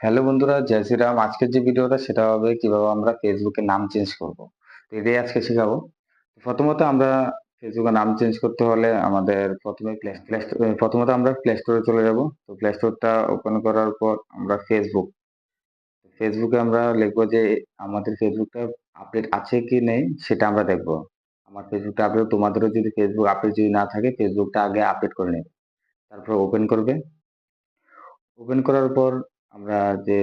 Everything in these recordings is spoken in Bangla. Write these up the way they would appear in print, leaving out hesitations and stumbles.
হ্যালো বন্ধুরা, জয় শ্রীরাম। আজকের যে ভিডিওটা সেটা হবে কিভাবে আমরা ফেসবুকের নাম চেঞ্জ করব। তো এটাই আজকে শেখাবো। প্রথমত আমরা ফেসবুকের নাম চেঞ্জ করতে হলে আমাদের প্রথমত আমরা প্লে স্টোরে চলে যাব। তো প্লে স্টোরটা ওপেন করার পর আমরা ফেসবুকে আমরা লিখবো যে আমাদের ফেসবুকটা আপডেট আছে কি নেই সেটা আমরা দেখবো। আমার ফেসবুকটা আপডেট, তোমাদেরও যদি ফেসবুক আপডেট যদি না থাকে ফেসবুকটা আগে আপডেট করে নেবে। তারপর ওপেন করবে। ওপেন করার পর আমরা যে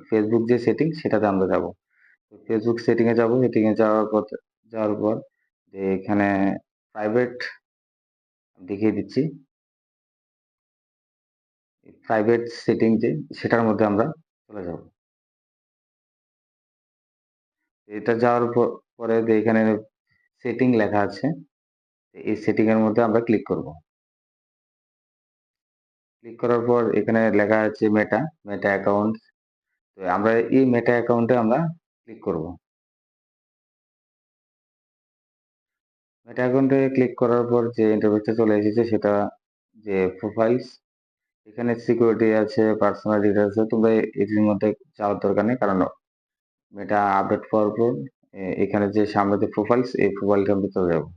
ফেসবুক যে সেটিং সেটাতে আমরা যাব। তো ফেসবুক সেটিং এ যাব। সেটিং এ যাওয়ার পর যে এখানে প্রাইভেট দেখিয়ে দিচ্ছি। প্রাইভেট সেটিং যে সেটার মধ্যে আমরা চলে যাব। এটা যাওয়ার পরে যে এখানে সেটিং লেখা আছে, এই সেটিং এর মধ্যে আমরা ক্লিক করব। ক্লিক করার পর এখানে লেখা আছে মেটা অ্যাকাউন্ট। তো আমরা এই মেটা অ্যাকাউন্টে আমরা ক্লিক করব। মেটা অ্যাকাউন্টে ক্লিক করার পর যে ইন্টারফেসটা চলে এসেছে সেটা যে প্রোফাইলস, এখানে সিকিউরিটি আছে, পার্সোনাল ডিটেইলস আছে। তোমরা এটির মধ্যে যাওয়ার দরকার নেই, কারণ এটা আপডেট করার পর এখানে যে সামনে যে প্রোফাইলস, এই প্রোফাইলটা আমরা চলে যাবো।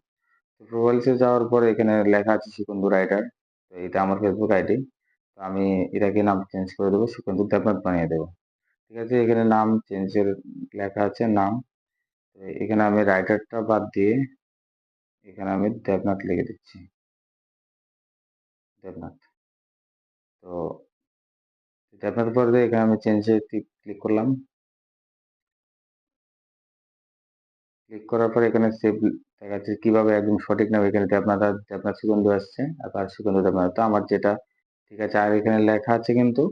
প্রোফাইলসে যাওয়ার পর এখানে লেখা আছে সিকন্দু রাইডার। তো এটা আমার ফেসবুক আইডি। তো আমি এটাকে নাম চেঞ্জ করে দেবো, সিকন্দু দেবনাথ বানিয়ে দেবো। ঠিক আছে, এখানে নাম চেঞ্জের লেখা আছে নাম। তো এখানে আমি রাইডারটা বাদ দিয়ে এখানে আমি দেবনাথ লিখে দিচ্ছি, দেবনাথ। তো দেবনাথ পরে এখানে আমি চেঞ্জে ক্লিক করলাম। ক্লিক করার পর এখানে সেভ দেখা যাচ্ছে কিভাবে একদম সঠিক নাম। এখানে দেবনাথ সুগন্ধু আসছে, আবার সুগন্ধু দেবনাথ। তো আমার যেটা ঠিক আছে। আর এখানে লেখা আছে কিন্তু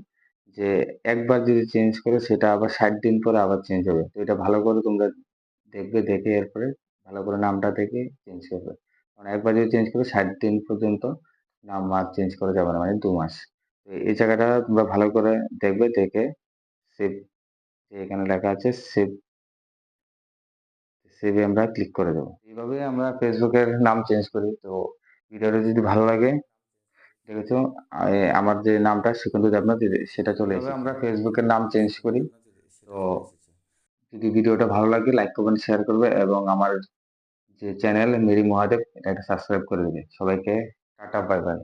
যে একবার যদি চেঞ্জ করে সেটা আবার 60 দিন পরে আবার চেঞ্জ হবে। তো এটা ভালো করে তোমরা দেখবে, দেখে এরপরে ভালো করে নামটা দেখে চেঞ্জ করবে। কারণ একবার যদি চেঞ্জ করে 60 দিন পর্যন্ত নাম আর চেঞ্জ করা যাবে না, মানে 2 মাস। তো এই জায়গাটা তোমরা ভালো করে দেখবে, দেখে সেভ, এখানে লেখা আছে সেভ, সেভে আমরা ক্লিক করে দেবো। এইভাবে আমরা ফেসবুকের নাম চেঞ্জ করি। তো ভিডিওটা যদি ভালো লাগে, দেখেছো আমার যে নামটা সুকান্ত দেবনাথ সেটা চলে এসেছে। আমরা ফেসবুকের নাম চেঞ্জ করি। তো যদি ভিডিওটা ভালো লাগে লাইক কমেন্ট শেয়ার করবে, এবং আমার যে চ্যানেল মেরি মহাদেব এটাকে সাবস্ক্রাইব করে দেবে। সবাইকে টাটা, বাই বাই।